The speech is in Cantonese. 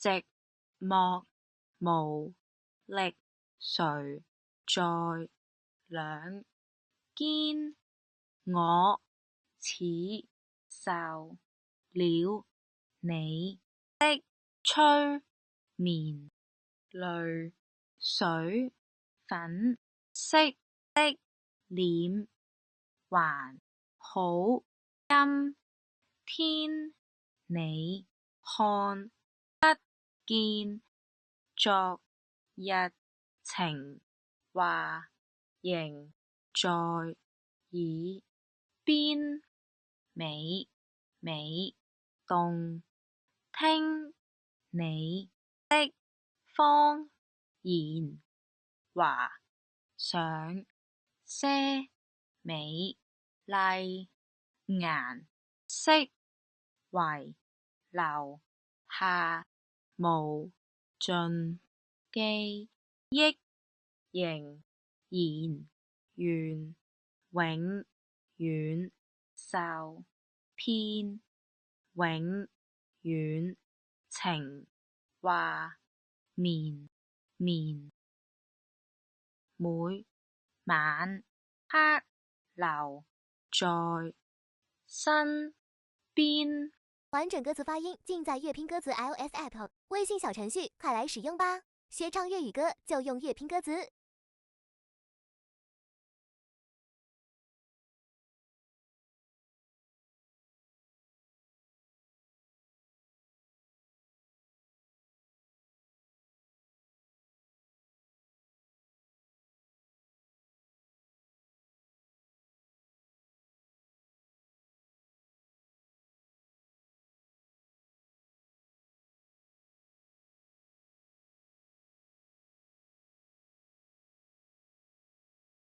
寂寞無力誰在兩肩，我似受了你的催眠，淚水粉色的臉還好，今天你看不見昨日情話仍在耳邊，美美動聽你的謊言，畫上些美麗顏色，遺留下無盡記憶，仍然願永遠受騙，永遠情話綿綿，每晚黑留在身邊。完整歌词发音尽在乐拼歌词 iOS App， 微信小程序快来使用吧！学唱粤语歌就用乐拼歌词。